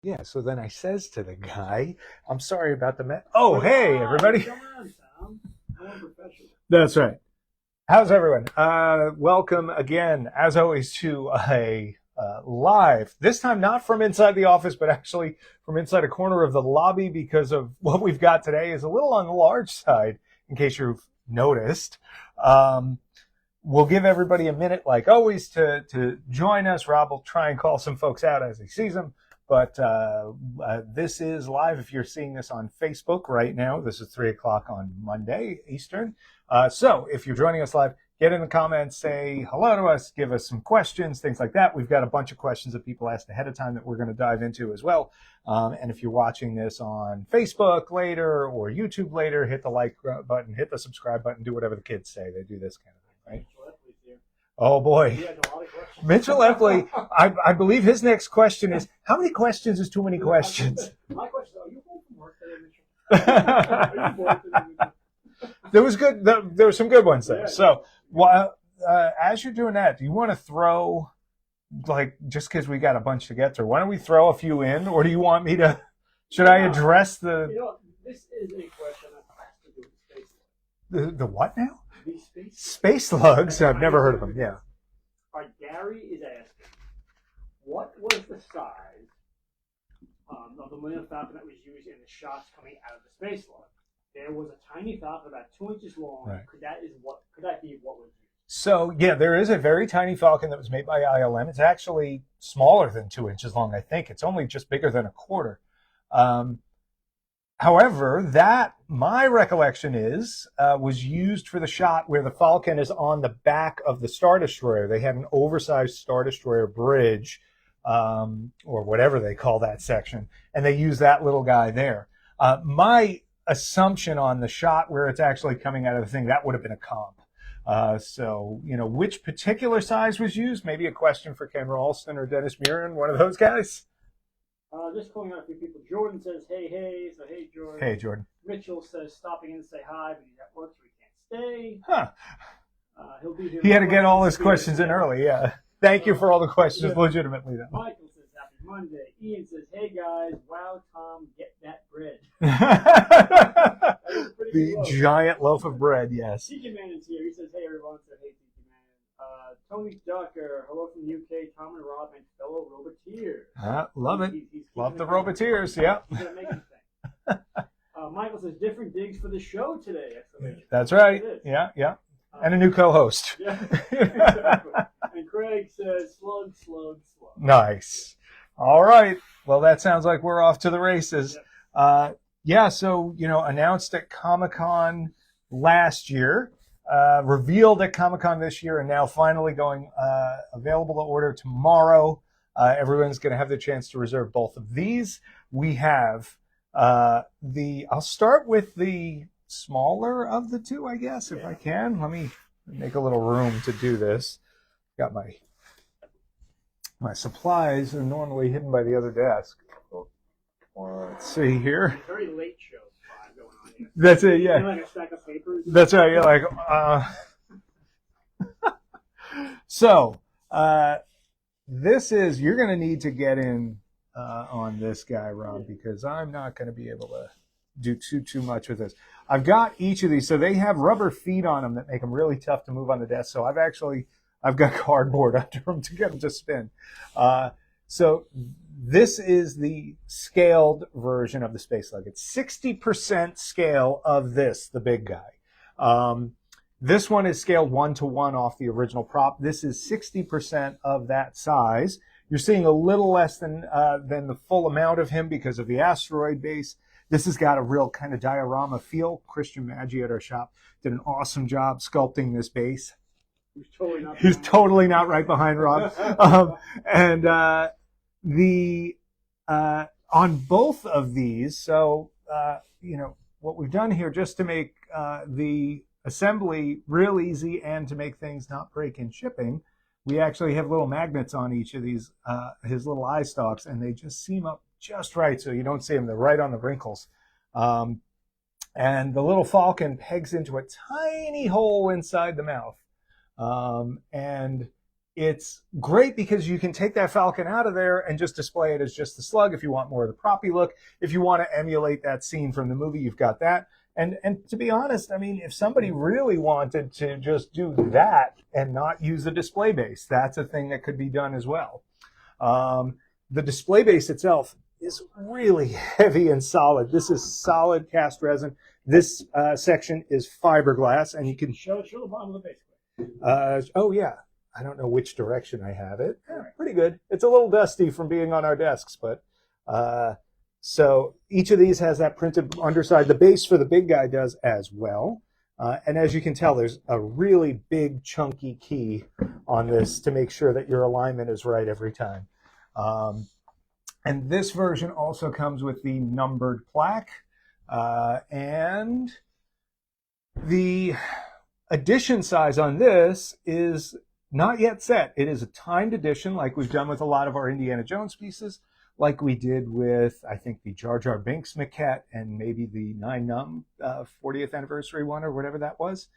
Yeah, so then I says to the guy, I'm sorry about the mess. Oh, hey, everybody. Come on, Tom. I'm professional. That's right. How's everyone? Welcome again, as always, to a live, this time not from inside the office, but actually from inside a corner of the lobby because of what we've got today is a little on the large side, in case you've noticed. Um, we'll give everybody a minute, like always, to join us. Rob will try and call some folks out as he sees them. But this is live. If you're seeing this on Facebook right now, this is 3 o'clock on Monday Eastern. So if you're joining us live, get in the comments, say hello to us, give us some questions, things like that. We've got a bunch of questions that people asked ahead of time that we're going to dive into as well. And if you're watching this on Facebook later or YouTube later, hit the like button, hit the subscribe button, do whatever the kids say. They do this kind of thing, right? Oh boy. Mitchell Epley, I believe his next question is, how many questions is too many questions? My question is, are you home from work today, Mitchell? There was some good ones there. Yeah. So, as you're doing that, do you want to throw, like, just because we got a bunch to get through, why don't we throw a few in, or do you want me to? Should I address the? You know, this is a question that has to do with space. The what now? The space. Space slugs. I've never heard of them. Yeah. All right, Gary is asking, what was the size of the Millennium Falcon that was used in the shots coming out of the space log? There was a tiny falcon about 2 inches long. Right. Could that be what was used? So yeah, there is a very tiny falcon that was made by ILM. It's actually smaller than 2 inches long. I think it's only just bigger than a quarter. However, that, my recollection is, was used for the shot where the Falcon is on the back of the Star Destroyer. They had an oversized Star Destroyer bridge, or whatever they call that section, and they used that little guy there. My assumption on the shot where it's actually coming out of the thing, that would have been a comp. So, which particular size was used? Maybe a question for Ken Ralston or Dennis Murin, one of those guys. Just calling out a few people. Jordan says, hey. So, hey, Jordan. Hey, Jordan. Mitchell says, stopping in to say hi, but he's at work, so he can't stay. Huh. He'll be here. He had to get all his questions in early, yeah. Thank you for all the questions, legitimately, though. Michael says, happy Monday. Ian says, hey, guys. Wow, Tom, get that bread. The giant loaf of bread, yes. TJ Man is here. He says, hey, everyone. Said, hey, TJ Man. Tony Ducker, hello from the UK. Tom and Rob and fellow Roboteers. Love it. He's Love the Roboteers, yeah. He's going to make it thing. Michael says, different digs for the show today. That's right. Yeah. And a new co-host. Yeah, exactly. And Craig says, slug. Nice. All right. Well, that sounds like we're off to the races. So, announced at Comic-Con last year, revealed at Comic-Con this year, and now finally going available to order tomorrow. Everyone's going to have the chance to reserve both of these. We have I'll start with the smaller of the two, I guess, if I can. Let me make a little room to do this. Got my supplies are normally hidden by the other desk. Let's see here. Very late show going on here. That's it, yeah. Like a stack of papers. That's right. You're like, So, you're going to need to get in on this guy, Rob, because I'm not going to be able to do too much with this. I've got each of these. So they have rubber feet on them that make them really tough to move on the desk. So I've got cardboard under them to get them to spin. So this is the scaled version of the Space Slug. It's 60% scale of the big guy. This one is scaled 1-to-1 off the original prop. This is 60% of that size. You're seeing a little less than the full amount of him because of the asteroid base. This has got a real kind of diorama feel. Christian Maggi at our shop did an awesome job sculpting this base. He's totally not right behind Rob. On both of these, so what we've done here just to make the assembly real easy and to make things not break in shipping, we actually have little magnets on each of these, his little eye stalks, and they just seam up just right so you don't see them. They're right on the wrinkles. And the little falcon pegs into a tiny hole inside the mouth. And it's great because you can take that Falcon out of there and just display it as just the slug if you want more of the proppy look. If you want to emulate that scene from the movie, you've got that. And to be honest, I mean, if somebody really wanted to just do that and not use the display base, that's a thing that could be done as well. The display base itself is really heavy and solid. This is solid cast resin. This section is fiberglass, and you can show the bottom of the base. Oh yeah, I don't know which direction I have it. Pretty good. It's a little dusty from being on our desks, but so each of these has that printed underside. The base for the big guy does as well. And as you can tell, there's a really big chunky key on this to make sure that your alignment is right every time. And this version also comes with the numbered plaque. And the edition size on this is not yet set. It is a timed edition, like we've done with a lot of our Indiana Jones pieces, like we did with, I think, the Jar Jar Binks maquette and maybe the Nine Numb 40th anniversary one or whatever that was.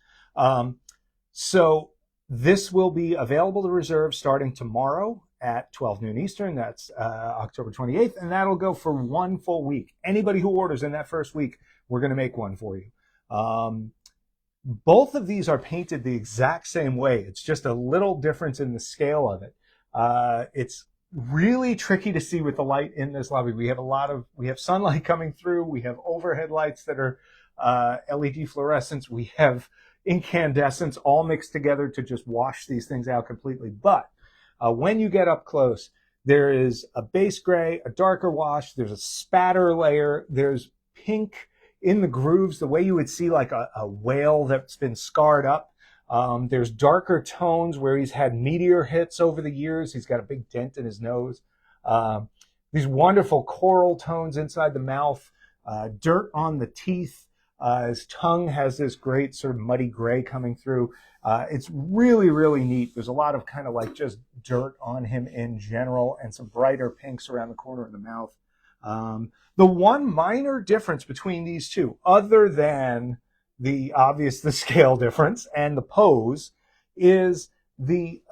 So this will be available to reserve starting tomorrow at 12 noon Eastern. That's October 28th, and that'll go for 1 full week. Anybody who orders in that first week, we're going to make one for you. Both of these are painted the exact same way. It's just a little difference in the scale of it. It's really tricky to see with the light in this lobby. We have sunlight coming through. We have overhead lights that are LED fluorescents. We have incandescents all mixed together to just wash these things out completely. But when you get up close, there is a base gray, a darker wash. There's a spatter layer. There's pink in the grooves, the way you would see like a whale that's been scarred up. There's darker tones where he's had meteor hits over the years. He's got a big dent in his nose. These wonderful coral tones inside the mouth, dirt on the teeth. His tongue has this great sort of muddy gray coming through. It's really, really neat. There's a lot of kind of like just dirt on him in general and some brighter pinks around the corner of the mouth. The one minor difference between these two, other than the scale difference and the pose, is the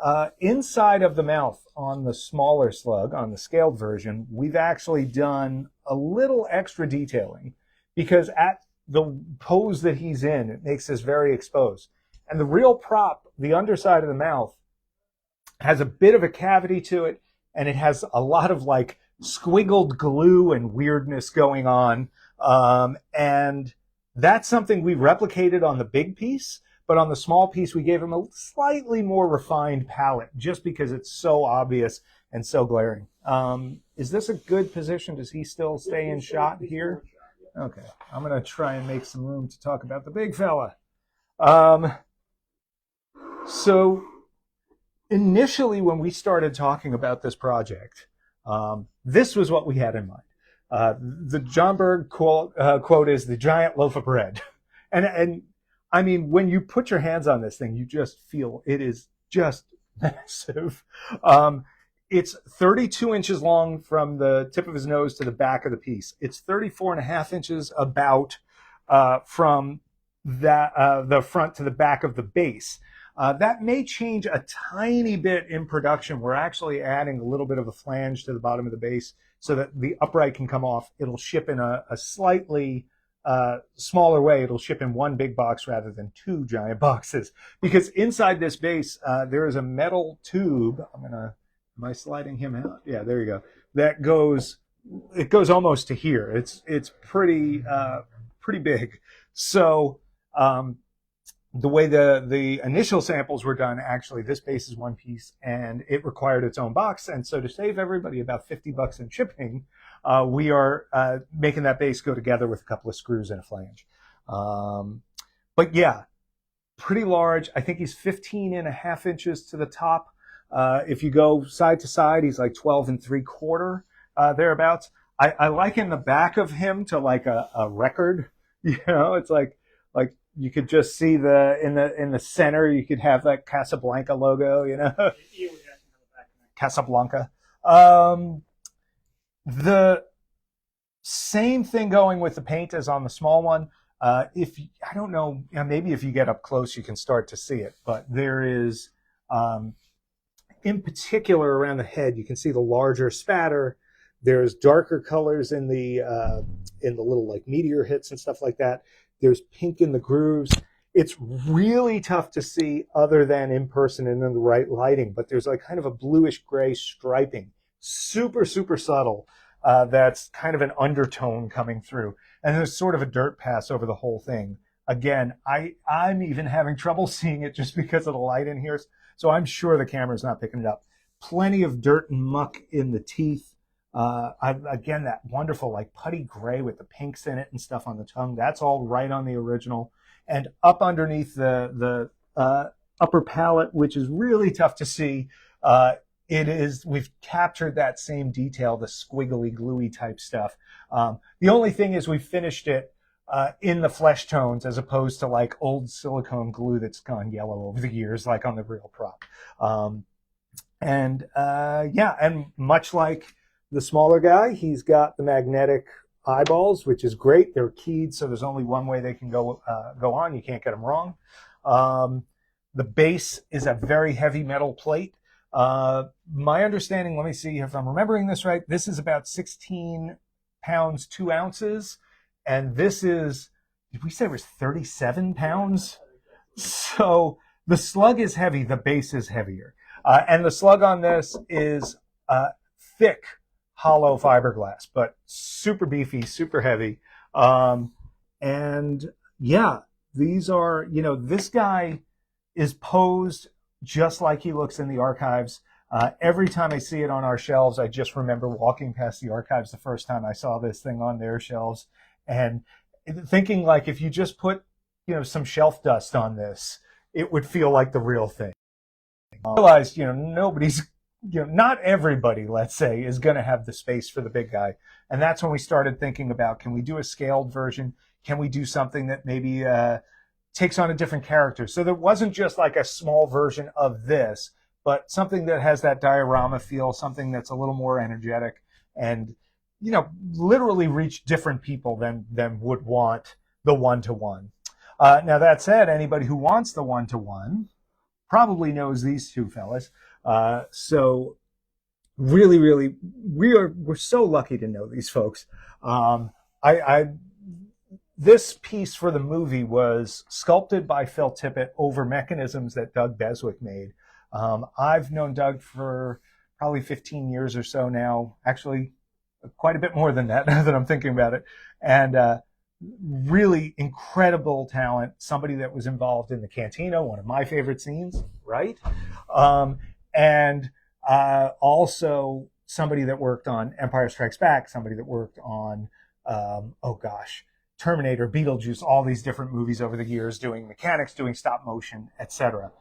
inside of the mouth on the smaller slug, on the scaled version. We've actually done a little extra detailing because at the pose that he's in, it makes this very exposed. And the real prop, the underside of the mouth, has a bit of a cavity to it, and it has a lot of like squiggled glue and weirdness going on. And that's something we replicated on the big piece, but on the small piece, we gave him a slightly more refined palette just because it's so obvious and so glaring. Is this a good position? Does he still stay in shot here? Okay, I'm going to try and make some room to talk about the big fella. So initially, when we started talking about this project, this was what we had in mind. The John Berg quote is the giant loaf of bread. And I mean, when you put your hands on this thing, you just feel it is just massive. It's 32 inches long from the tip of his nose to the back of the piece. It's 34.5 inches about from the front to the back of the base. That may change a tiny bit in production. We're actually adding a little bit of a flange to the bottom of the base so that the upright can come off. It'll ship in a slightly smaller way. It'll ship in one big box rather than two giant boxes. Because inside this base, there is a metal tube. Am I sliding him out? Yeah, there you go. That goes, it goes almost to here. It's pretty big. So, the way the initial samples were done, actually, this base is one piece and it required its own box. And so to save everybody about $50 in shipping, we are making that base go together with a couple of screws and a flange. But yeah, pretty large. I think he's 15.5 inches to the top. If you go side to side, he's like 12 3/4, thereabouts. I liken the back of him to like a record. You know, it's like you could just see in the center, you could have that Casablanca logo, you know, Casablanca. The same thing going with the paint as on the small one. I don't know, maybe if you get up close, you can start to see it, but there is, in particular around the head, you can see the larger spatter. There's darker colors in the little like meteor hits and stuff like that. There's pink in the grooves. It's really tough to see other than in person and in the right lighting, but there's like kind of a bluish gray striping, super, super subtle. That's kind of an undertone coming through. And there's sort of a dirt pass over the whole thing. Again, I'm even having trouble seeing it just because of the light in here. So I'm sure the camera's not picking it up. Plenty of dirt and muck in the teeth. Again, that wonderful like putty gray with the pinks in it and stuff on the tongue. That's all right on the original. And up underneath the upper palate, which is really tough to see, we've captured that same detail, the squiggly, gluey type stuff. The only thing is we finished it in the flesh tones as opposed to like old silicone glue that's gone yellow over the years, like on the real prop. And much like the smaller guy, he's got the magnetic eyeballs, which is great. They're keyed, so there's only one way they can go on. You can't get them wrong. The base is a very heavy metal plate. My understanding, let me see if I'm remembering this right, this is about 16 pounds, 2 ounces. And this is, did we say it was 37 pounds? So the slug is heavy, the base is heavier. And the slug on this is thick, hollow fiberglass, but super beefy, super heavy. And yeah, these are, this guy is posed just like he looks in the archives. Every time I see it on our shelves, I just remember walking past the archives the first time I saw this thing on their shelves and thinking like if you just put, some shelf dust on this, it would feel like the real thing. I realized, nobody's, not everybody, let's say, is going to have the space for the big guy. And that's when we started thinking about, can we do a scaled version? Can we do something that maybe takes on a different character? So there wasn't just like a small version of this, but something that has that diorama feel, something that's a little more energetic and, literally reach different people than would want the one-to-one. Now, that said, anybody who wants the one-to-one probably knows these two fellas. So really, really, we're so lucky to know these folks. This piece for the movie was sculpted by Phil Tippett over mechanisms that Doug Beswick made. I've known Doug for probably 15 years or so now, actually quite a bit more than that now that I'm thinking about it. And really incredible talent, somebody that was involved in the Cantina, one of my favorite scenes, right? And also somebody that worked on Empire Strikes Back, somebody that worked on, Terminator, Beetlejuice, all these different movies over the years, doing mechanics, doing stop motion, etc.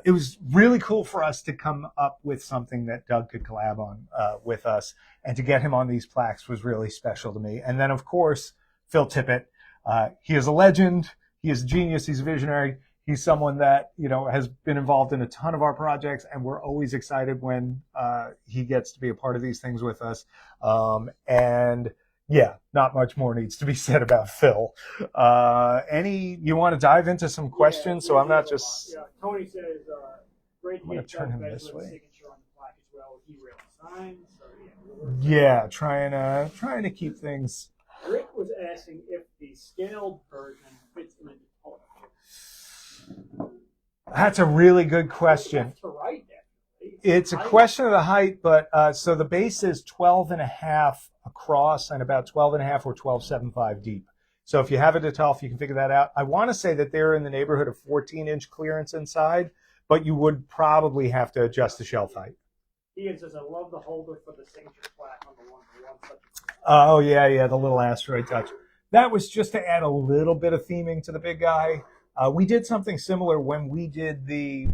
It was really cool for us to come up with something that Doug could collab on with us, and to get him on these plaques was really special to me. And then, of course, Phil Tippett. He is a legend. He is a genius. He's a visionary. He's someone that, has been involved in a ton of our projects, and we're always excited when he gets to be a part of these things with us. And yeah, not much more needs to be said about Phil. You want to dive into some questions? So I'm not just. Yeah, Tony says, great to I'm going get to turn him Doug this Beswick's way. signature on the plaque as well. He really signed. So Yeah, trying to keep things. Rick was asking if the scaled version fits in the color. That's a really good question. To right, it's a question of the height, but so the base is 12.5 across and about 12.5 or 12.75 deep. So if you have it at all, you can figure that out. I want to say that they're in the neighborhood of 14-inch clearance inside, but you would probably have to adjust the shelf height. Ian says, I love the holder for the signature plaque on the one-to-one. Oh, yeah, the little asteroid touch. That was just to add a little bit of theming to the big guy. We did something similar when we did the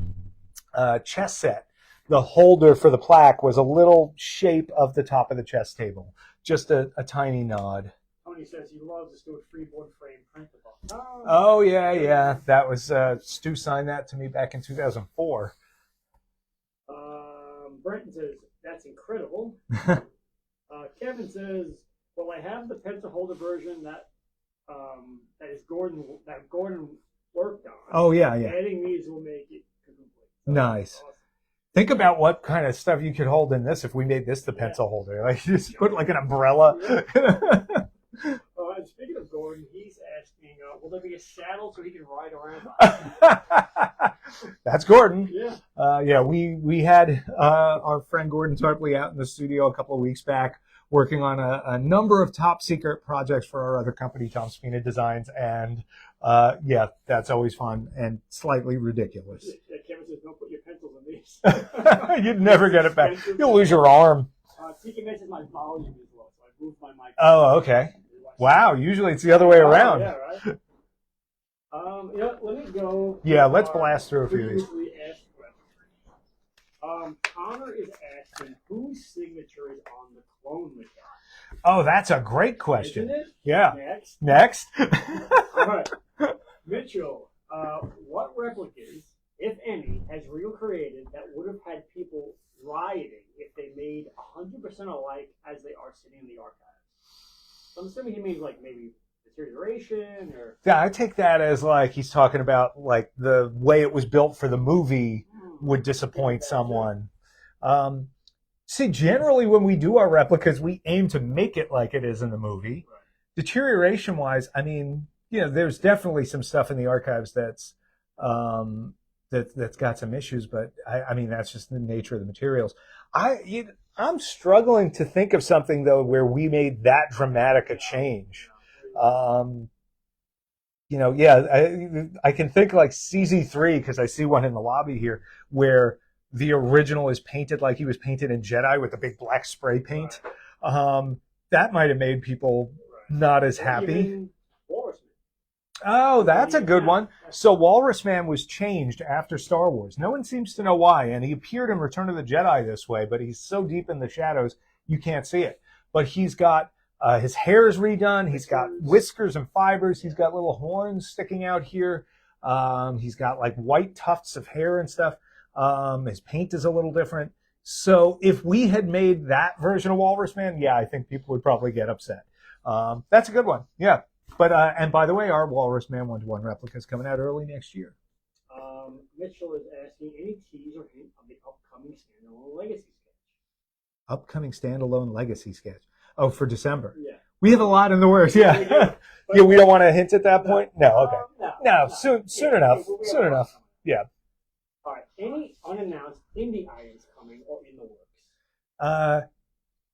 chess set. The holder for the plaque was a little shape of the top of the chess table. Just a tiny nod. Tony says he loves the Stuart Freeborn frame printable. Oh, yeah. That was, Stu signed that to me back in 2004. Brenton says, that's incredible. Kevin says, well, I have the pencil holder version that Gordon worked on. Oh, yeah. Adding these will make it So Nice. awesome. Think about what kind of stuff you could hold in this if we made this the pencil holder. Like, you just put like an umbrella. And speaking of Gordon, he's asking, will there be a saddle so he can ride around? That's Gordon. Yeah. We had our friend Gordon Tarpley out in the studio a couple of weeks back working on a number of top secret projects for our other company, Tom Spina Designs, and that's always fun and slightly ridiculous. Yeah, Kevin says, don't put your pencils in these. You'd never get it back. You'll lose your arm. TK mentions my volume is low, so I moved my mic. Oh, okay. Wow, usually it's the other way around. Yeah, right. Let me go. Yeah, let's blast through a few of these. Connor is asking whose signature is on the clone mechanic. Oh, that's a great question. Isn't it? Yeah. Next. All right. Mitchell, what replicas, if any, has Regal created that would have had people rioting if they made 100% alike as they are sitting in the archives? So I'm assuming he means like maybe deterioration or. Yeah, I take that as like he's talking about like the way it was built for the movie would disappoint someone. See, generally when we do our replicas, we aim to make it like it is in the movie. Right. Deterioration-wise, I mean, there's definitely some stuff in the archives that's got some issues, but I mean that's just the nature of the materials. I'm struggling to think of something though where we made that dramatic a change. I can think like CZ3 because I see one in the lobby here where the original is painted like he was painted in Jedi with the big black spray paint. That might have made people not as happy. Oh, that's a good one. So Walrus Man was changed after Star Wars. No one seems to know why, and he appeared in Return of the Jedi this way, but he's so deep in the shadows you can't see it. But he's got his hair is redone. He's got whiskers and fibers. He's got little horns sticking out here. He's got like white tufts of hair and stuff. His paint is a little different. So if we had made that version of Walrus Man, yeah, I think people would probably get upset. That's a good one. Yeah. But and by the way, our Walrus Man 1-to-1 replica is coming out early next year. Mitchell is asking any tease or hint of the upcoming standalone legacy sketch. Upcoming standalone legacy sketch. Oh, for December. Yeah. We have a lot in the works. Yeah. Yeah, we don't want to hint at that point. No. Okay. No. Soon enough. Soon enough. Yeah. All right. Any unannounced indie items coming or in the works?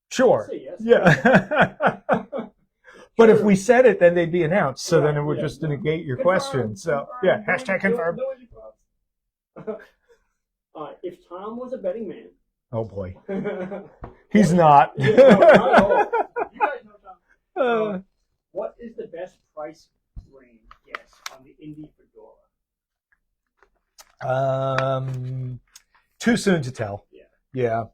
Sure. Say yes. Yeah. But if we said it, then they'd be announced. So then it would just negate your question. So yeah, hashtag confirm. If Tom was a betting man. Oh boy, he's not. Not at all. You guys know Tom. What is the best price range? Yes, on the indie fedora. Too soon to tell. Yeah.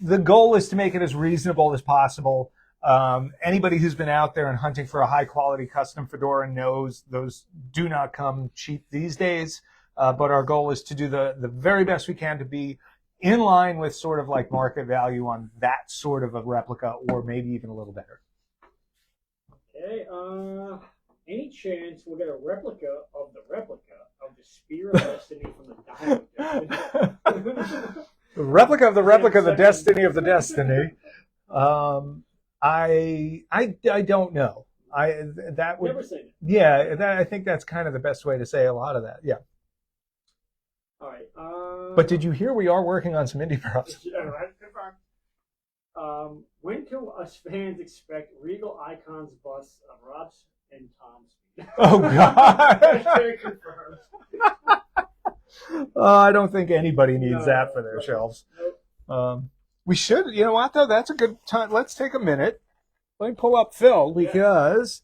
The goal is to make it as reasonable as possible. Anybody who's been out there and hunting for a high quality custom fedora knows those do not come cheap these days. But our goal is to do the very best we can to be in line with sort of like market value on that sort of a replica, or maybe even a little better. Okay. Any chance we'll get a replica of the Spear of Destiny from the Diamond Destiny? The replica of the Destiny of the Destiny. I don't know. That would Never say that. Yeah, I think that's kind of the best way to say a lot of that. Yeah. All right. But did you hear we are working on some indie props? Yeah, right. Confirmed. When can us fans expect Regal Icons busts of Robb and Tom's? Oh God. Confirmed. I don't think anybody needs that for their shelves. Nope. We should. You know what though? That's a good time. Let's take a minute. Let me pull up Phil because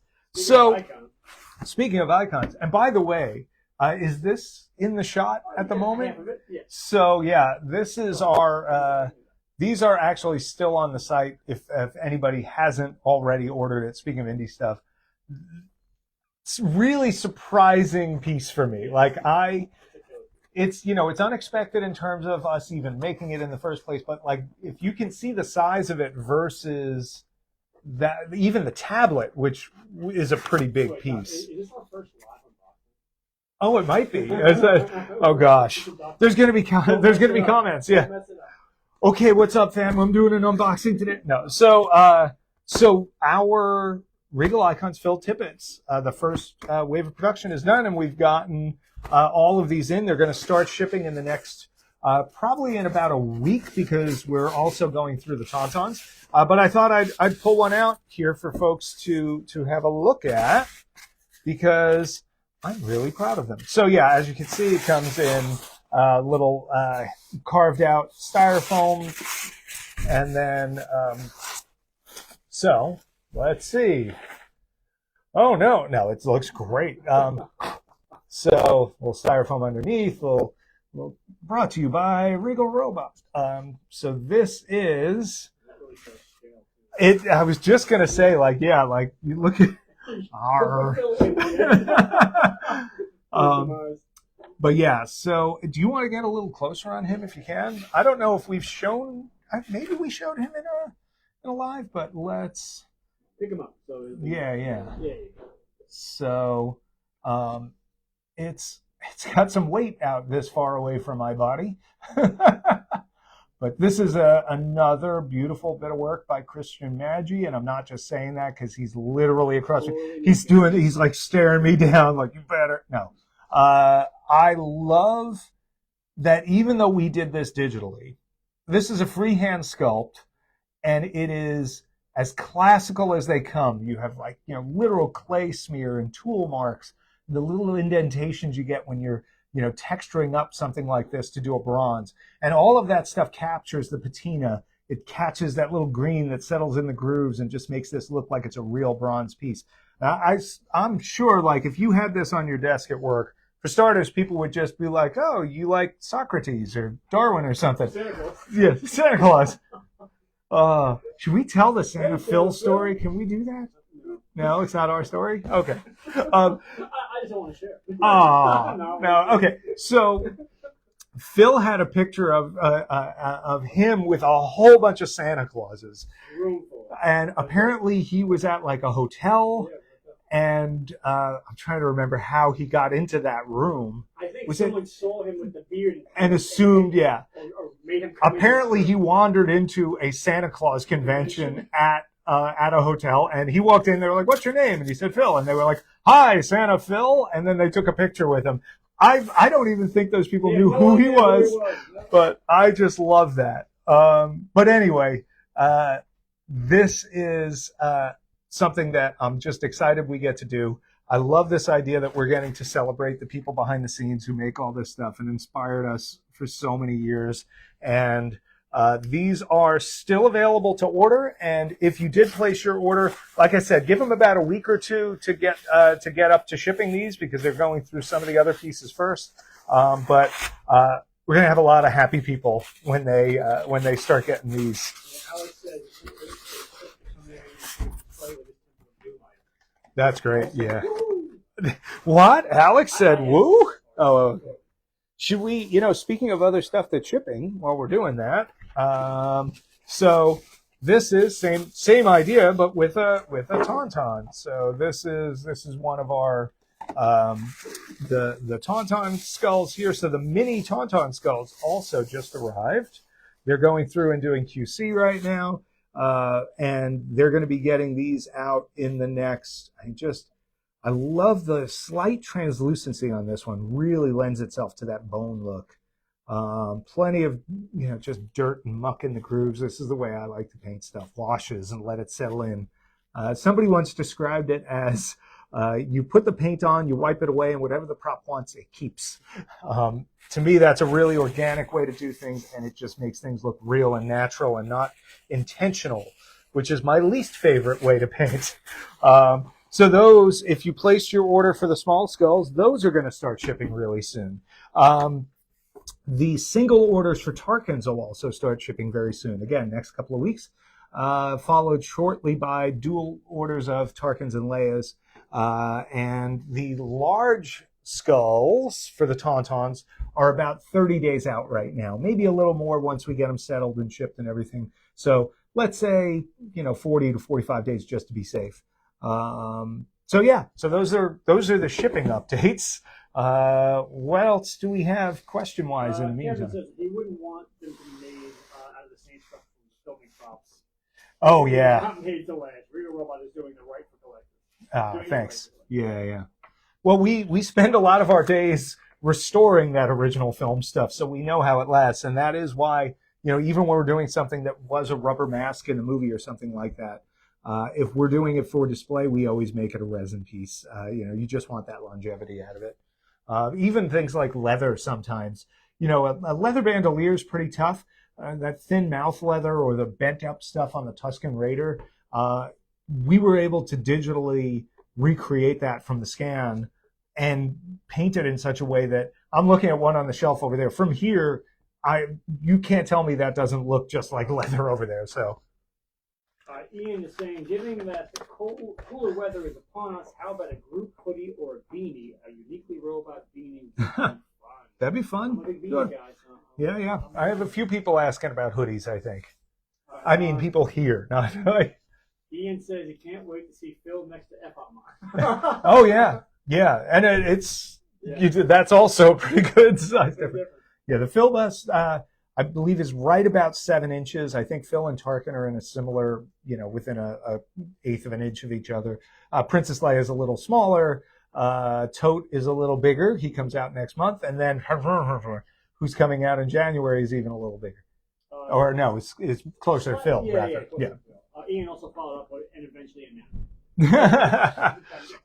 speaking of icons, and by the way, is this in the shot at the moment? Yes. So yeah, this is our. These are actually still on the site. If anybody hasn't already ordered it. Speaking of indie stuff, it's really surprising piece for me. Like it's unexpected in terms of us even making it in the first place. But like if you can see the size of it versus that, even the tablet, which is a pretty big piece. Is this our first live Oh, it might be. Oh gosh, there's gonna be comments. Yeah. Okay, what's up, fam? I'm doing an unboxing today. No, so our Regal Icons filled tippets. The first wave of production is done, and we've gotten all of these in. They're going to start shipping in the next, probably in about a week, because we're also going through the Tauntauns. But I thought I'd pull one out here for folks to have a look at, because I'm really proud of them. So yeah, as you can see, it comes in little carved out styrofoam, and then so let's see. Oh no, it looks great. So little styrofoam underneath. Little brought to you by Regal Robot. So this is it. I was just gonna say, like, yeah, like you look at. But yeah, so do you want to get a little closer on him if you can? I don't know if we've shown, maybe we showed him in a live, but let's pick him up. So yeah. So it's got some weight out this far away from my body. But this is another beautiful bit of work by Christian Maggi, and I'm not just saying that because he's literally across. He's like staring me down, like, you better. No, I love that even though we did this digitally, this is a freehand sculpt, and it is as classical as they come. You have, like, literal clay smear and tool marks, the little indentations you get when you're texturing up something like this to do a bronze. And all of that stuff captures the patina. It catches that little green that settles in the grooves and just makes this look like it's a real bronze piece. Now, I'm sure, like, if you had this on your desk at work, for starters, people would just be like, oh, you like Socrates or Darwin or something. Santa Claus. Yeah, Santa Claus. Should we tell the Santa Phil story? Can we do that? No, it's not our story? Okay. I just don't want to share. Oh, no. Okay. So Phil had a picture of him with a whole bunch of Santa Clauses. And apparently he was at, like, a hotel. And I'm trying to remember how he got into that room. I think someone saw him with the beard and assumed, yeah. Or made him apparently he wandered into a Santa Claus convention at a hotel, and he walked in. They were like, "What's your name?" And he said, "Phil." And they were like, "Hi, Santa Phil." And then they took a picture with him. I don't even think those people knew who he was, but I just love that. But anyway, this is something that I'm just excited we get to do. I love this idea that we're getting to celebrate the people behind the scenes who make all this stuff and inspired us for so many years. And these are still available to order. And if you did place your order, like I said, give them about a week or two to get up to shipping these, because they're going through some of the other pieces first. But we're going to have a lot of happy people when they start getting these. That's great. Yeah. What? Alex said woo? Oh, okay. Should we, speaking of other stuff that's shipping, while we're doing that, so this is same idea, but with a tauntaun. So this is one of our the tauntaun skulls here. So the mini tauntaun skulls also just arrived. They're going through and doing QC right now. And they're going to be getting these out in the next, I love the slight translucency on this one. Really lends itself to that bone look. Plenty of, just dirt and muck in the grooves. This is the way I like to paint stuff. Washes and let it settle in. Somebody once described it as, you put the paint on, you wipe it away, and whatever the prop wants, it keeps. To me, that's a really organic way to do things, and it just makes things look real and natural and not intentional, which is my least favorite way to paint. So those, if you place your order for the small skulls, those are going to start shipping really soon. The single orders for Tarkins will also start shipping very soon. Again, next couple of weeks, followed shortly by dual orders of Tarkins and Leias. And the large skulls for the Tauntauns are about 30 days out right now, maybe a little more once we get them settled and shipped and everything. So let's say, 40 to 45 days just to be safe. So those are the shipping updates. What else do we have question-wise in the Kevin meantime? says he wouldn't want them to be made out of the same stuff from the filming props. Oh, They're yeah. not made to last. Regal Robot is doing the right for collectors. Thanks. Yeah, yeah. Well, we spend a lot of our days restoring that original film stuff, so we know how it lasts, and that is why, even when we're doing something that was a rubber mask in a movie or something like that, if we're doing it for display, we always make it a resin piece. You just want that longevity out of it. Even things like leather sometimes. A leather bandolier is pretty tough. That thin mouth leather or the bent up stuff on the Tuscan Raider, we were able to digitally recreate that from the scan and paint it in such a way that I'm looking at one on the shelf over there. From here, you can't tell me that doesn't look just like leather over there. So Ian is saying, given that the cooler weather is upon us, how about a group hoodie or a beanie? A uniquely robot beanie would be fun. That'd be fun. I'm a big beanie Good. guy. So Yeah. I have a few people asking about hoodies, I think. I mean, people here, not Ian says he can't wait to see Phil next to F. Oh, yeah. Yeah. And that's also a pretty good size difference. Yeah, the Phil bust, I believe, is right about 7 inches. I think Phil and Tarkin are in a similar, within a eighth of an inch of each other. Princess Leia is a little smaller. Tote is a little bigger. He comes out next month. And then who's coming out in January is even a little bigger. Or no, it's closer to Phil. Yeah. Ian also followed up with, and eventually a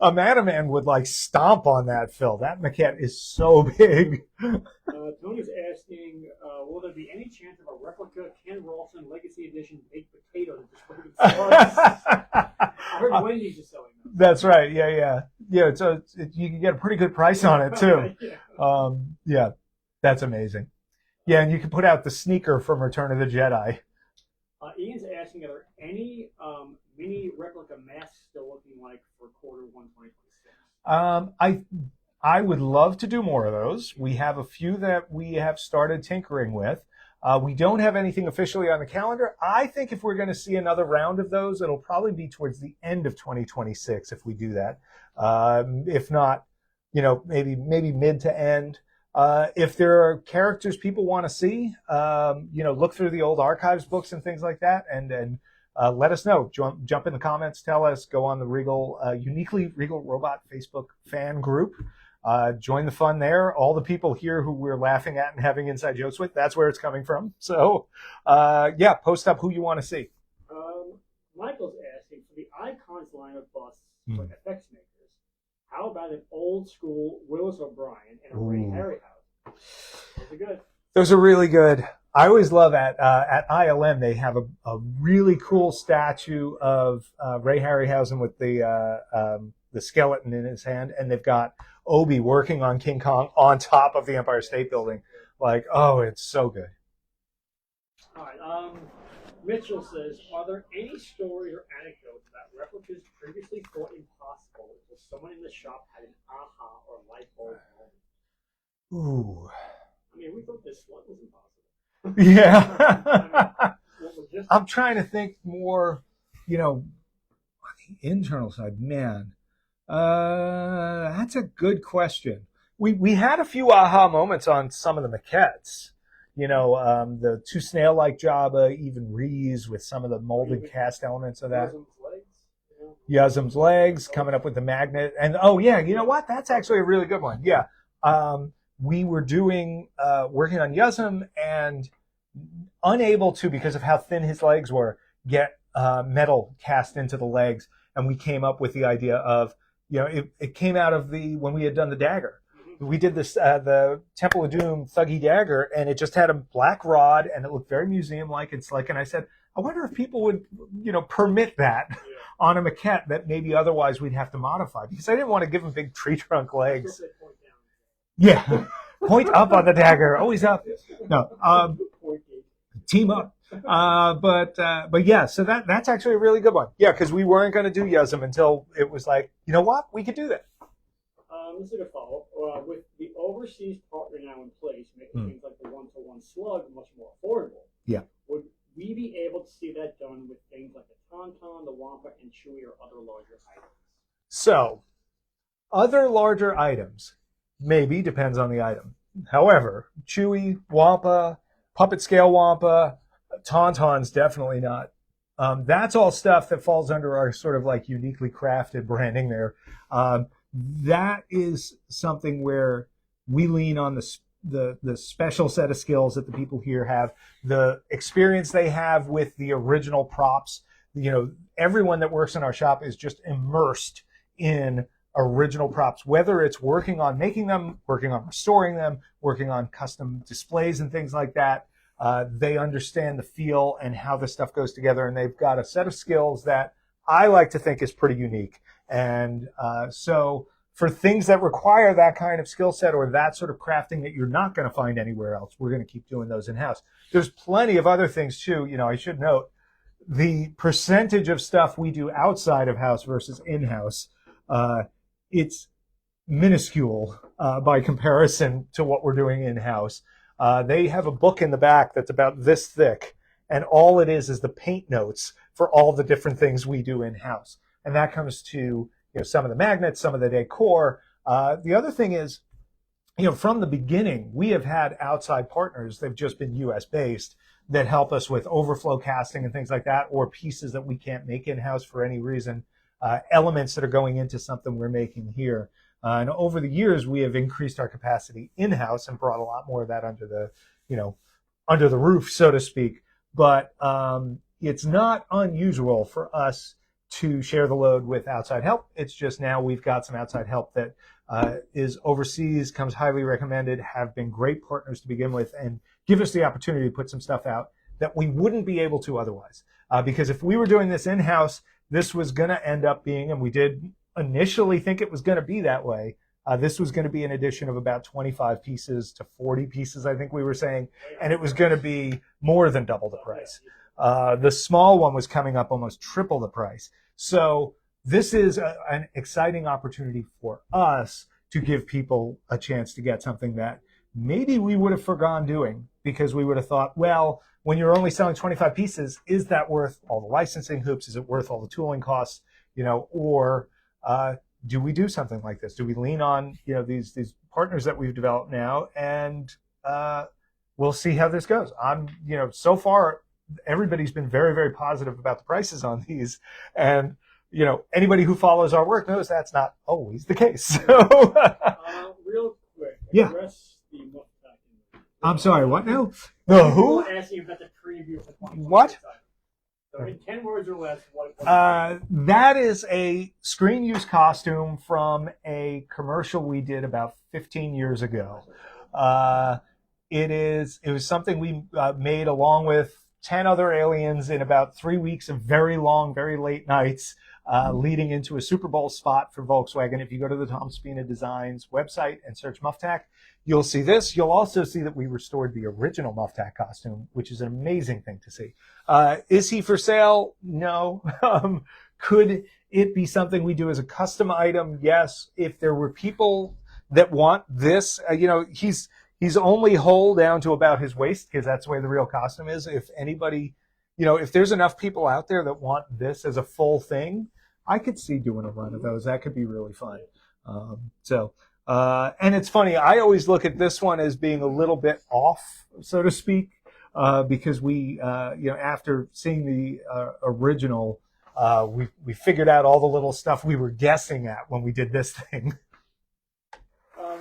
A Madaman would stomp on that Phil. That maquette is so big. Tony's asking, will there be any chance of a replica Ken Rawson Legacy Edition baked potato to display I heard Wendy's is selling them. That's right. Yeah. So you can get a pretty good price on it too. Yeah, that's amazing. Yeah, and you can put out the sneaker from Return of the Jedi. Ian's asking, are there any mini replica masks still looking like for Q1 2026? I would love to do more of those. We have a few that we have started tinkering with. We don't have anything officially on the calendar. I think if we're going to see another round of those, it'll probably be towards the end of 2026 if we do that. If not, maybe mid to end. If there are characters people want to see, look through the old archives books and things like that, and let us know. Jump in the comments, tell us. Go on the uniquely Regal Robot Facebook fan group. Join the fun there. All the people here who we're laughing at and having inside jokes with, that's where it's coming from. So, post up who you want to see. Michael's asking, for the Icons line of busts for effects makers, how about an old school Willis O'Brien and a Ray Harryhausen? Those are good. Those are really good. I always love at ILM, they have a really cool statue of Ray Harryhausen with the skeleton in his hand, and they've got Obi working on King Kong on top of the Empire State Building. It's so good. All right. Mitchell says, are there any stories or anecdotes about replicas previously thought impossible until someone in the shop had an aha or light bulb moment? Ooh. I mean, we thought this one was impossible. Yeah. I'm trying to think more, on the internal side. Man, that's a good question. We had a few aha moments on some of the maquettes. The 2 snail-like Jabba, even Rees with some of the molded cast elements of that. Yuzum's legs, coming up with the magnet. And, you know what? That's actually a really good one. Yeah. We were working on Yuzum and unable to, because of how thin his legs were, get metal cast into the legs. And we came up with the idea of, it came out of when we had done the dagger. We did this, the Temple of Doom Thuggy dagger, and it just had a black rod, and it looked very museum-like and slick. And I said, I wonder if people would, permit that on a maquette that maybe otherwise we'd have to modify, because I didn't want to give them big tree trunk legs. Yeah, point up on the dagger, always up. No, team up. But yeah, so that's actually a really good one. Yeah, because we weren't going to do Yuzum until it was like, you know what, we could do that. This is a follow-up. With the overseas partner now in place, making things like the one-to-one slug much more affordable. Yeah. Would we be able to see that done with things like the Tauntaun, the Wampa, and Chewie, or other larger items? So, other larger items. Maybe, depends on the item. However, Chewy, Wampa, Puppet Scale Wampa, Tauntauns, definitely not. That's all stuff that falls under our sort of like uniquely crafted branding there. That is something where we lean on the special set of skills that the people here have, the experience they have with the original props. You know, everyone that works in our shop is just immersed in original props, whether it's working on making them, working on restoring them, working on custom displays and things like that. They understand the feel and how this stuff goes together, and they've got a set of skills that I like to think is pretty unique. And so for things that require that kind of skill set or that sort of crafting that you're not going to find anywhere else, we're going to keep doing those in-house. There's plenty of other things too. You know, I should note the percentage of stuff we do outside of house versus in-house. It's minuscule by comparison to what we're doing in-house. They have a book in the back that's about this thick, and all it is the paint notes for all the different things we do in-house. And that comes to some of the magnets, some of the decor. The other thing is, from the beginning, we have had outside partners. They've just been U.S. based that help us with overflow casting and things like that, or pieces that we can't make in-house for any reason, elements that are going into something we're making here. And over the years, we have increased our capacity in-house and brought a lot more of that under the roof, so to speak. But it's not unusual for us to share the load with outside help. It's just now we've got some outside help that is overseas, comes highly recommended, have been great partners to begin with, and give us the opportunity to put some stuff out that we wouldn't be able to otherwise. Because if we were doing this in-house, this was going to end up being, and we did initially think it was going to be that way, this was going to be an edition of about 25 pieces to 40 pieces, I think we were saying, and it was going to be more than double the price. The small one was coming up almost triple the price. So this is an exciting opportunity for us to give people a chance to get something that maybe we would have forgone doing, because we would have thought, well, when you're only selling 25 pieces, is that worth all the licensing hoops? Is it worth all the tooling costs? Or do we do something like this? Do we lean on these partners that we've developed now, and we'll see how this goes. So far everybody's been very, very positive about the prices on these, and anybody who follows our work knows that's not always the case. So real quick, yeah. The I'm sorry, what now? The who? Asking about the preview for what? So in 10 words or less, what that is a screen use costume from a commercial we did about 15 years ago. It was something we made along with 10 other aliens in about 3 weeks of very long, very late nights, leading into a Super Bowl spot for Volkswagen. If you go to the Tom Spina Designs website and search Mufftac, you'll see this. You'll also see that we restored the original Mufftac costume, which is an amazing thing to see. Is he for sale? No. Could it be something we do as a custom item? Yes. If there were people that want this, he's only whole down to about his waist, because that's the way the real costume is. If anybody, if there's enough people out there that want this as a full thing, I could see doing a run of those. That could be really fun. And it's funny, I always look at this one as being a little bit off, so to speak, because we, after seeing the original, we figured out all the little stuff we were guessing at when we did this thing.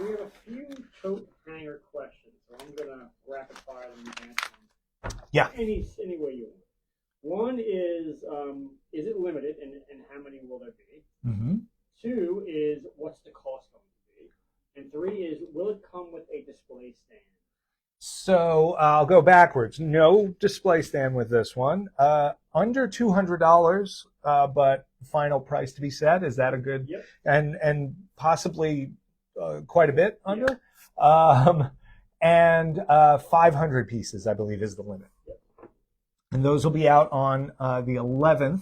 We have a few tote hanger questions, so I'm going to rapid fire them and answer them. Yeah. Any way you want. One is it limited, and how many will there be? Mm-hmm. 2 is, what's the cost going to be? And 3 is, will it come with a display stand? So I'll go backwards. No display stand with this one. Under $200, but final price to be set. Is that a good? Yep. And possibly quite a bit under. Yep. And 500 pieces, I believe, is the limit. Yep. And those will be out on the 11th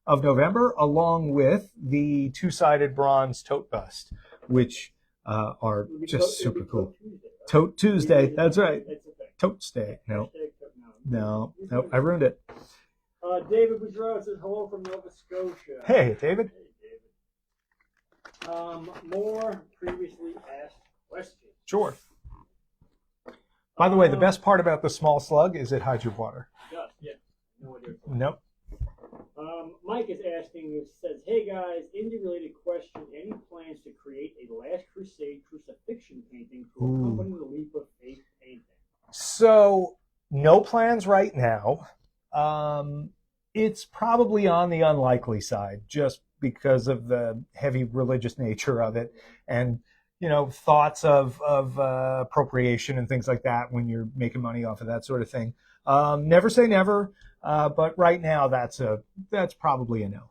of November, along with the two-sided bronze tote bust, which are just super cool. Tote Tuesday, that's right. Tote Day. No, I ruined it. David Boudreau says hello from Nova Scotia. Hey, David. More previously asked question. Sure. By the way, the best part about the small slug is it hides your water. Yes, yeah. No idea. Nope. Mike is asking, it says, hey guys, indie-related question, any plans to create a Last Crusade crucifixion painting to accompany the Leap of Faith painting? So, no plans right now. It's probably on the unlikely side, just because of the heavy religious nature of it, and thoughts of appropriation and things like that when you're making money off of that sort of thing. Never say never, but right now that's probably a no.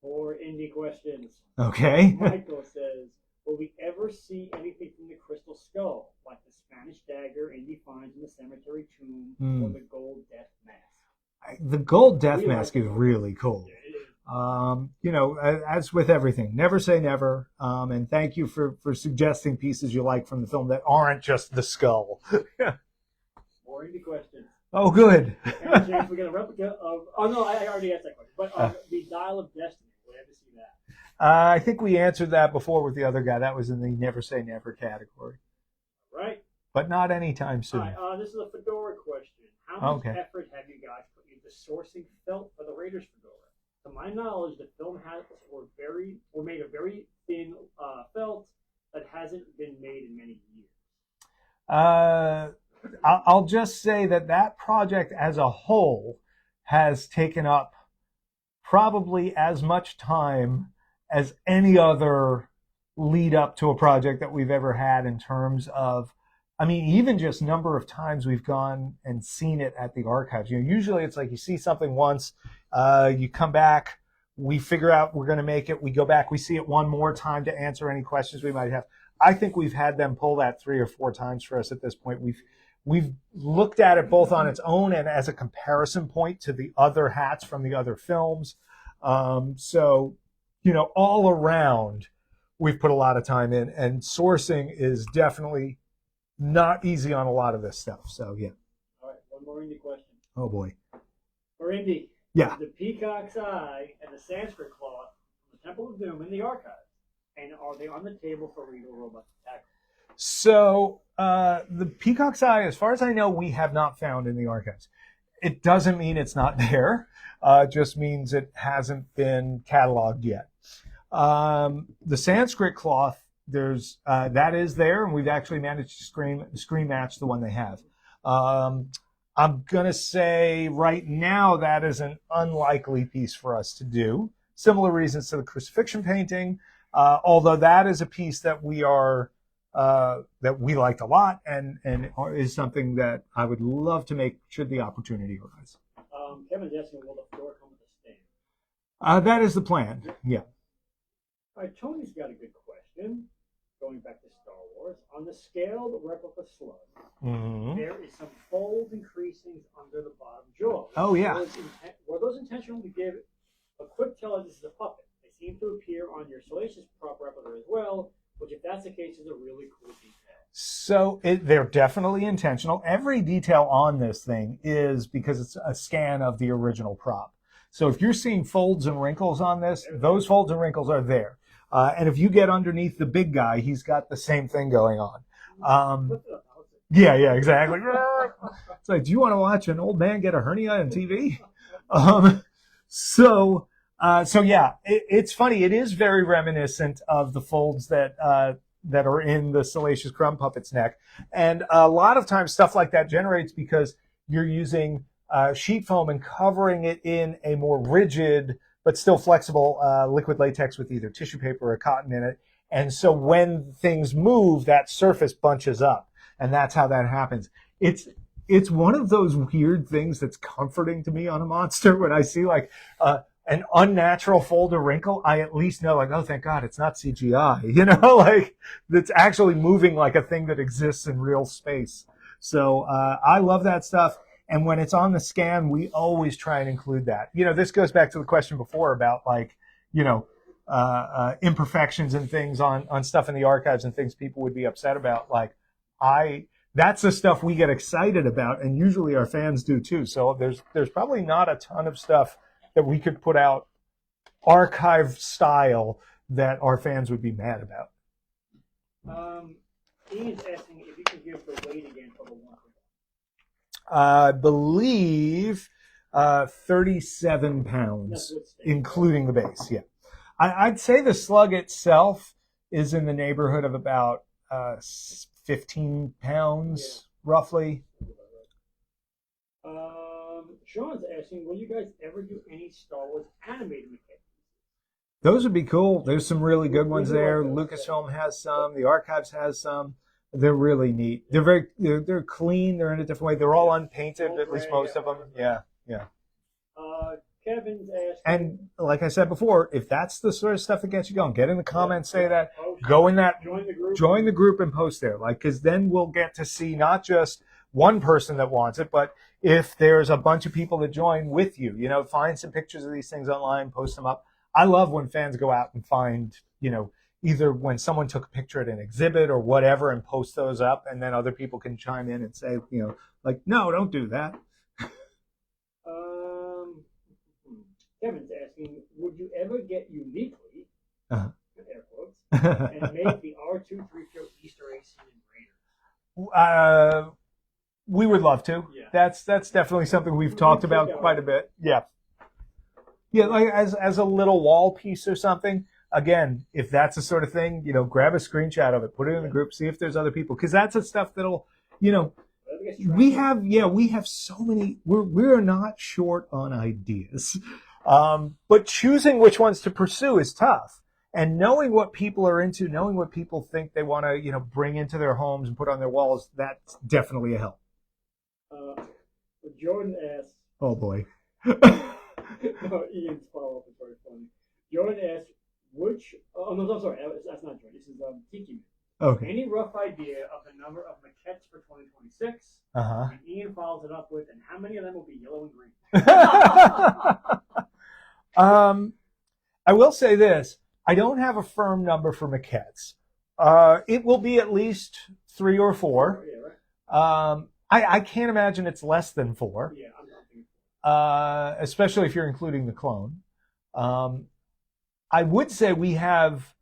More indie questions. Okay. Michael says, will we ever see anything from the Crystal Skull, like the Spanish dagger Indy finds in the cemetery tomb, or the gold death mask? The gold death mask is really cool. As with everything, never say never. And thank you for suggesting pieces you like from the film that aren't just the skull. More indie questions. Oh, good. And James, we got a replica of. Oh no, I already asked that question. But the Dial of Destiny. We'll ever see that. I think we answered that before with the other guy. That was in the never say never category. Right. But not anytime soon. All right, this is a fedora question. How much effort have you guys put into sourcing felt for the Raiders fedora? To my knowledge, the film hats were made of very thin felt that hasn't been made in many years. I'll just say that project as a whole has taken up probably as much time as any other lead up to a project that we've ever had in terms of, even just number of times we've gone and seen it at the archives. Usually it's like you see something once, you come back, we figure out we're going to make it, we go back, we see it one more time to answer any questions we might have. I think we've had them pull that 3 or 4 times for us at this point. We've looked at it both on its own and as a comparison point to the other hats from the other films. So, all around, we've put a lot of time in, and sourcing is definitely not easy on a lot of this stuff. So, yeah. All right, one more indie question. Oh, boy. For Indy, yeah. The Peacock's Eye and the Sanskrit cloth from the Temple of Doom in the archives, and are they on the table for Regal Robot to tackle? So, the Peacock's Eye, as far as I know, we have not found in the archives. It doesn't mean it's not there. Just means it hasn't been cataloged yet. The Sanskrit cloth, that is there, and we've actually managed to screen match the one they have. I'm going to say right now that is an unlikely piece for us to do. Similar reasons to the crucifixion painting, although that is a piece that we liked a lot and is something that I would love to make should the opportunity arise. Kevin's asking, will the floor come with a stand? That is the plan, yeah. All right, Tony's got a good question, going back to Star Wars. On the scaled replica slug, there is some folds and creasings under the bottom jaw. Oh, yeah. Were those intentional to give a quick tell that this is a puppet? They seem to appear on your Salacious prop replica as well, which, if that's the case, is a really cool detail. So they're definitely intentional. Every detail on this thing is because it's a scan of the original prop. So if you're seeing folds and wrinkles on this, those folds and wrinkles are there. And if you get underneath the big guy, he's got the same thing going on. Yeah, exactly. It's like, do you want to watch an old man get a hernia on TV? So yeah, it's funny. It is very reminiscent of the folds that are in the Salacious Crumb puppet's neck. And a lot of times stuff like that generates because you're using sheet foam and covering it in a more rigid but still flexible liquid latex with either tissue paper or cotton in it. And so when things move, that surface bunches up. And that's how that happens. It's one of those weird things that's comforting to me on a monster when I see like an unnatural fold or wrinkle. I at least know, like, oh, thank God it's not CGI, like it's actually moving like a thing that exists in real space. So I love that stuff. And when it's on the scan, we always try and include that. This goes back to the question before about like, imperfections and things on stuff in the archives and things people would be upset about. Like that's the stuff we get excited about, and usually our fans do too. So there's probably not a ton of stuff that we could put out archive style that our fans would be mad about. Ian's asking if you can give the weight again for the one. I believe 37 pounds, including the base. Yeah, I'd say the slug itself is in the neighborhood of about 15 pounds, roughly. Sean's asking, will you guys ever do any Star Wars animated mechanics? Those would be cool. There's some really good ones there. Lucasfilm has some. The Archives has some. They're really neat. They're clean. They're in a different way. They're all unpainted, at least most of them. Yeah. Kevin's asking. And like I said before, if that's the sort of stuff that gets you going, get in the comments, say that. Go in that. Join the group and post there. Because then we'll get to see not just one person that wants it, but if there's a bunch of people that join with you, find some pictures of these things online, post them up. I love when fans go out and find, either when someone took a picture at an exhibit or whatever and post those up, and then other people can chime in and say, no, don't do that. Kevin's asking, would you ever get uniquely, air quotes, and make the R2-3PO Easter egg scene in Raiders? We would love to. Yeah. That's definitely something we've talked about quite a bit. Yeah. Yeah, like as a little wall piece or something. Again, if that's the sort of thing, grab a screenshot of it, put it in the group, see if there's other people, because that's the stuff that'll, we have so many. We're not short on ideas, but choosing which ones to pursue is tough. And knowing what people are into, knowing what people think they want to, bring into their homes and put on their walls, that's definitely a help. Jordan asks. Oh boy. Ian's follow-up is very funny. Jordan asks, no, sorry, that's not Jordan. This is Tiki. Okay. Any rough idea of the number of maquettes for 2026? And Ian follows it up with, and how many of them will be yellow and green? I will say this. I don't have a firm number for maquettes. It will be at least 3 or 4. Yeah, right. I can't imagine it's less than 4. Yeah, I'm not thinking. Especially if you're including the clone. I would say we have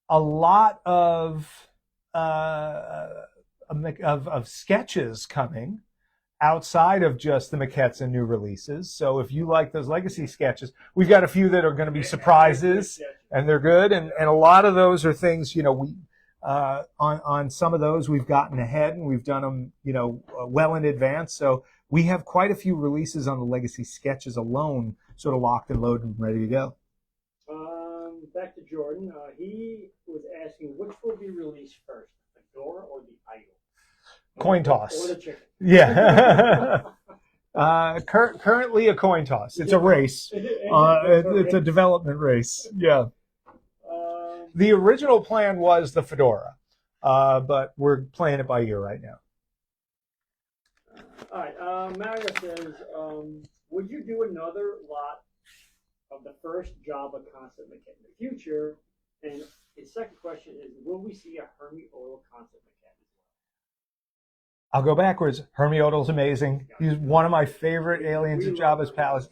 a lot of sketches coming outside of just the maquettes and new releases. So if you like those legacy sketches, we've got a few that are going to be surprises, and they're good. And a lot of those are things, we on some of those we've gotten ahead and we've done them, well in advance. So we have quite a few releases on the legacy sketches alone, sort of locked and loaded and ready to go. Back to Jordan. He was asking which will be released first, the Fedora or the Idol? Coin toss. Or the chicken. Yeah. Currently a coin toss. It's a race. It's a development race. Yeah. The original plan was the Fedora, but we're playing it by ear right now. All right. Mario says, would you do another lot of the first Java concept maquette in the future? And his second question is, will we see a Hermie Oil concept maquette as well? I'll go backwards. Hermie Odal's amazing. He's one of my favorite aliens in Jabba's palace.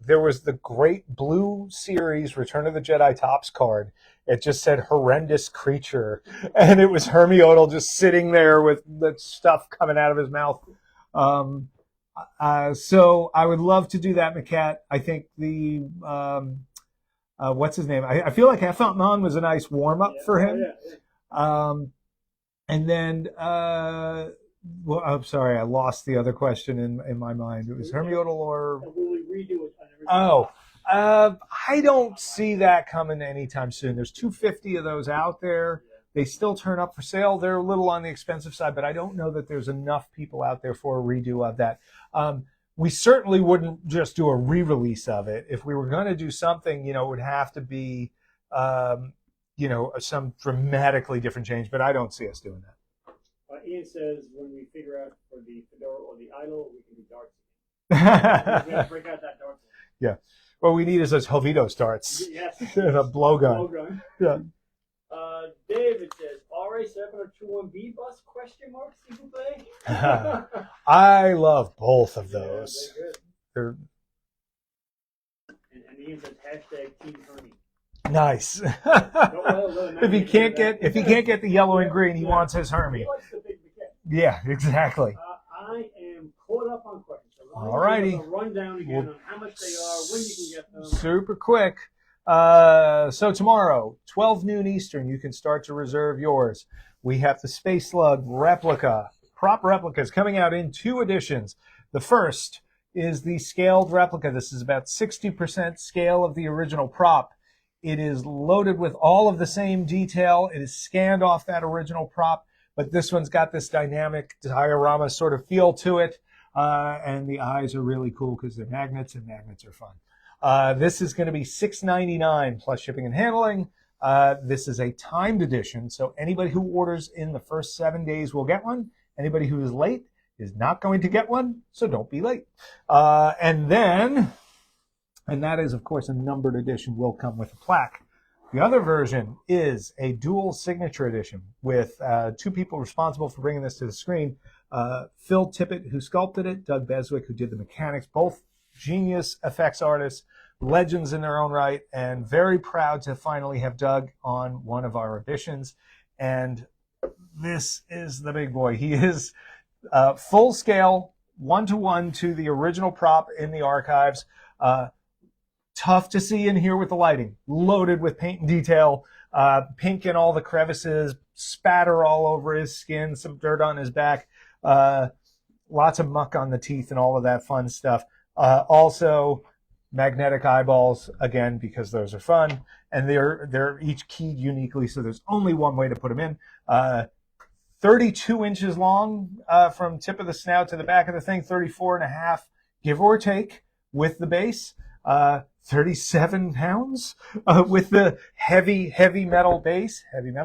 There was the great Blue Series Return of the Jedi Topps card. It just said horrendous creature, and it was Hermie Odal just sitting there with the stuff coming out of his mouth. So I would love to do that maquette. I think the what's his name? I feel like Efant Man was a nice warm up for him. And then well, I'm sorry, I lost the other question in my mind. It was Hermie Odal or will we redo it? I don't see that coming anytime soon. There's 250 of those out there. They still turn up for sale. They're a little on the expensive side, but I don't know that there's enough people out there for a redo of that. We certainly wouldn't just do a re-release of it. If we were going to do something, it would have to be, some dramatically different change, but I don't see us doing that. Ian says when we figure out for the Fedora or the Idol, we can do darts. We have to break out that darts. Yeah. What we need is those Hovitos darts. Yes. And a blowgun. Yeah. David says, RA7 or 21B bus, question mark, s'il vous plaît? I love both of those. Yeah, they're good. And Ian says, hashtag Team Hermie. Nice. Well, If he can't get the yellow and green, he wants his Hermie. He likes the big bouquet. Yeah, exactly. I am caught up on questions. So All righty. Run down again on how much they are, when you can get them. Super quick. So tomorrow, 12 noon Eastern, you can start to reserve yours. We have the Space Slug replica. Prop replicas coming out in 2 editions. The first is the scaled replica. This is about 60% scale of the original prop. It is loaded with all of the same detail. It is scanned off that original prop, but this one's got this dynamic diorama sort of feel to it. And the eyes are really cool because they're magnets, and magnets are fun. This is going to be $6.99 plus shipping and handling. This is a timed edition, so anybody who orders in the first 7 days will get one. Anybody who is late is not going to get one, so don't be late. And that is, of course, a numbered edition, will come with a plaque. The other version is a dual signature edition with 2 people responsible for bringing this to the screen. Phil Tippett, who sculpted it, Doug Beswick, who did the mechanics, both genius effects artists, legends in their own right, and very proud to finally have Doug on one of our editions. And this is the big boy. He is full scale, 1-to-1 to the original prop in the archives. Tough to see in here with the lighting. Loaded with paint and detail. Pink in all the crevices. Spatter all over his skin. Some dirt on his back. Lots of muck on the teeth and all of that fun stuff. Also, magnetic eyeballs, again, because those are fun. And they're each keyed uniquely, so there's only one way to put them in. 32 inches long from tip of the snout to the back of the thing. 34.5, give or take, with the base. 37 pounds with the heavy metal base, and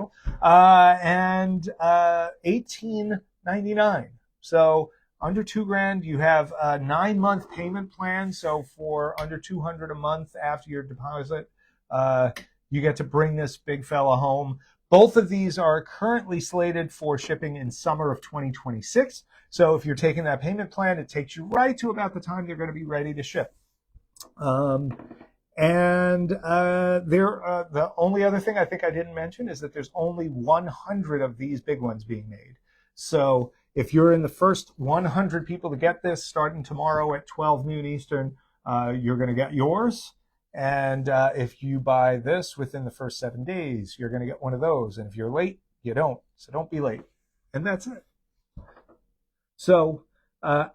$18.99. So under $2,000, you have a 9-month payment plan. So for under $200 a month after your deposit, you get to bring this big fella home. Both of these are currently slated for shipping in summer of 2026. So if you're taking that payment plan, it takes you right to about the time they're going to be ready to ship. The only other thing I think I didn't mention is that there's only 100 of these big ones being made. So if you're in the first 100 people to get this starting tomorrow at 12 noon Eastern, you're going to get yours. And if you buy this within the first 7 days, you're going to get one of those. And if you're late, you don't. So don't be late. And that's it. So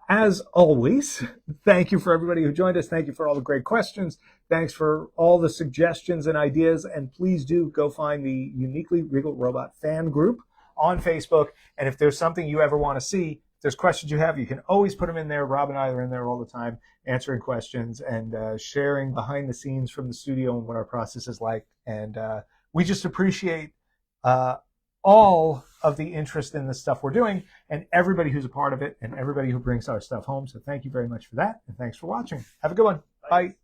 as always, thank you for everybody who joined us. Thank you for all the great questions. Thanks for all the suggestions and ideas. And please do go find the Uniquely Regal Robot fan group on Facebook. And if there's something you ever want to see, if there's questions you have, you can always put them in there. Rob and I are in there all the time, answering questions and sharing behind the scenes from the studio and what our process is like. And we just appreciate all of the interest in the stuff we're doing and everybody who's a part of it and everybody who brings our stuff home. So thank you very much for that. And thanks for watching. Have a good one. Bye.